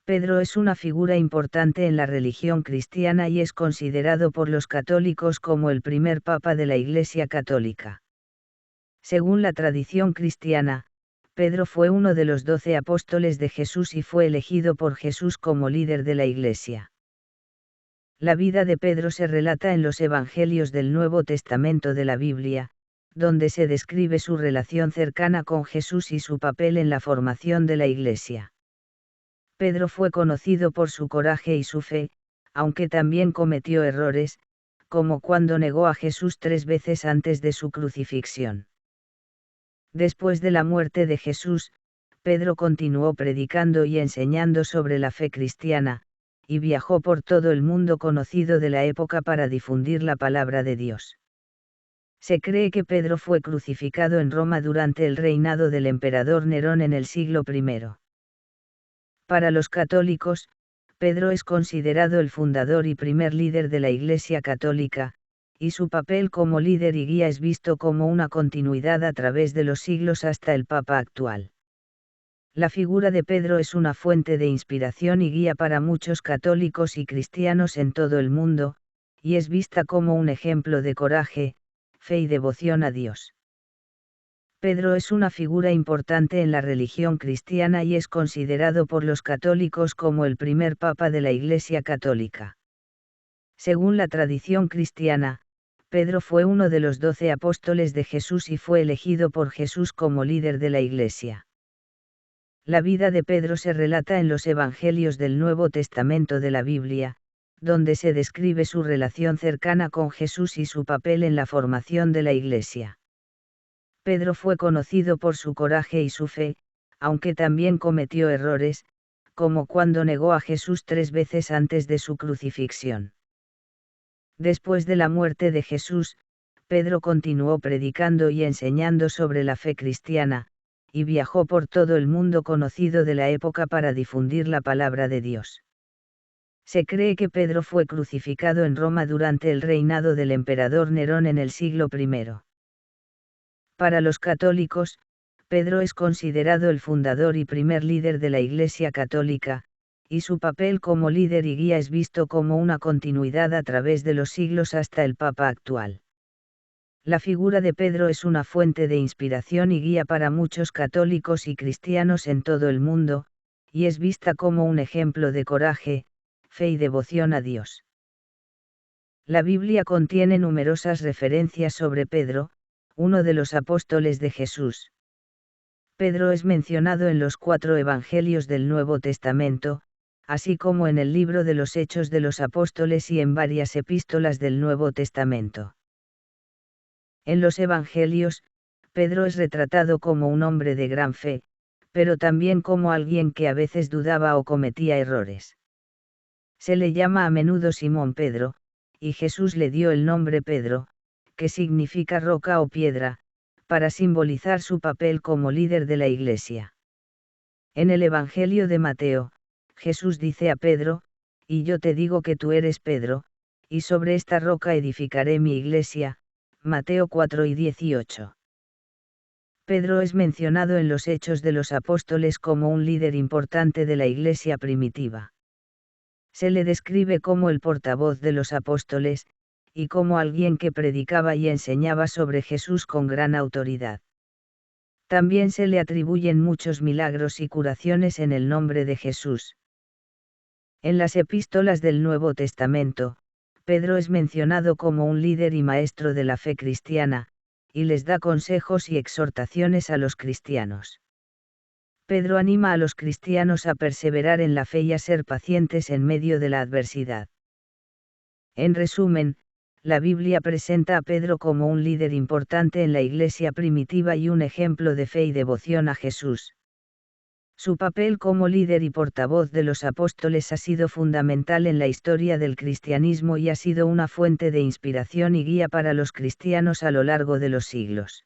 Pedro es una figura importante en la religión cristiana y es considerado por los católicos como el primer papa de la Iglesia Católica. Según la tradición cristiana, Pedro fue uno de los 12 apóstoles de Jesús y fue elegido por Jesús como líder de la Iglesia. La vida de Pedro se relata en los Evangelios del Nuevo Testamento de la Biblia, donde se describe su relación cercana con Jesús y su papel en la formación de la Iglesia. Pedro fue conocido por su coraje y su fe, aunque también cometió errores, como cuando negó a Jesús 3 veces antes de su crucifixión. Después de la muerte de Jesús, Pedro continuó predicando y enseñando sobre la fe cristiana, y viajó por todo el mundo conocido de la época para difundir la palabra de Dios. Se cree que Pedro fue crucificado en Roma durante el reinado del emperador Nerón en el siglo I. Para los católicos, Pedro es considerado el fundador y primer líder de la Iglesia Católica, y su papel como líder y guía es visto como una continuidad a través de los siglos hasta el Papa actual. La figura de Pedro es una fuente de inspiración y guía para muchos católicos y cristianos en todo el mundo, y es vista como un ejemplo de coraje, fe y devoción a Dios. Pedro es una figura importante en la religión cristiana y es considerado por los católicos como el primer papa de la Iglesia Católica. Según la tradición cristiana, Pedro fue uno de los 12 apóstoles de Jesús y fue elegido por Jesús como líder de la Iglesia. La vida de Pedro se relata en los Evangelios del Nuevo Testamento de la Biblia, donde se describe su relación cercana con Jesús y su papel en la formación de la Iglesia. Pedro fue conocido por su coraje y su fe, aunque también cometió errores, como cuando negó a Jesús 3 veces antes de su crucifixión. Después de la muerte de Jesús, Pedro continuó predicando y enseñando sobre la fe cristiana, y viajó por todo el mundo conocido de la época para difundir la palabra de Dios. Se cree que Pedro fue crucificado en Roma durante el reinado del emperador Nerón en el siglo I. Para los católicos, Pedro es considerado el fundador y primer líder de la Iglesia Católica, y su papel como líder y guía es visto como una continuidad a través de los siglos hasta el Papa actual. La figura de Pedro es una fuente de inspiración y guía para muchos católicos y cristianos en todo el mundo, y es vista como un ejemplo de coraje, fe y devoción a Dios. La Biblia contiene numerosas referencias sobre Pedro, uno de los apóstoles de Jesús. Pedro es mencionado en los 4 Evangelios del Nuevo Testamento, así como en el libro de los Hechos de los Apóstoles y en varias epístolas del Nuevo Testamento. En los Evangelios, Pedro es retratado como un hombre de gran fe, pero también como alguien que a veces dudaba o cometía errores. Se le llama a menudo Simón Pedro, y Jesús le dio el nombre Pedro, que significa roca o piedra, para simbolizar su papel como líder de la Iglesia. En el Evangelio de Mateo, Jesús dice a Pedro, y yo te digo que tú eres Pedro, y sobre esta roca edificaré mi iglesia, Mateo 4:18. Pedro es mencionado en los Hechos de los Apóstoles como un líder importante de la Iglesia primitiva. Se le describe como el portavoz de los apóstoles, y como alguien que predicaba y enseñaba sobre Jesús con gran autoridad. También se le atribuyen muchos milagros y curaciones en el nombre de Jesús. En las epístolas del Nuevo Testamento, Pedro es mencionado como un líder y maestro de la fe cristiana, y les da consejos y exhortaciones a los cristianos. Pedro anima a los cristianos a perseverar en la fe y a ser pacientes en medio de la adversidad. En resumen, la Biblia presenta a Pedro como un líder importante en la Iglesia primitiva y un ejemplo de fe y devoción a Jesús. Su papel como líder y portavoz de los apóstoles ha sido fundamental en la historia del cristianismo y ha sido una fuente de inspiración y guía para los cristianos a lo largo de los siglos.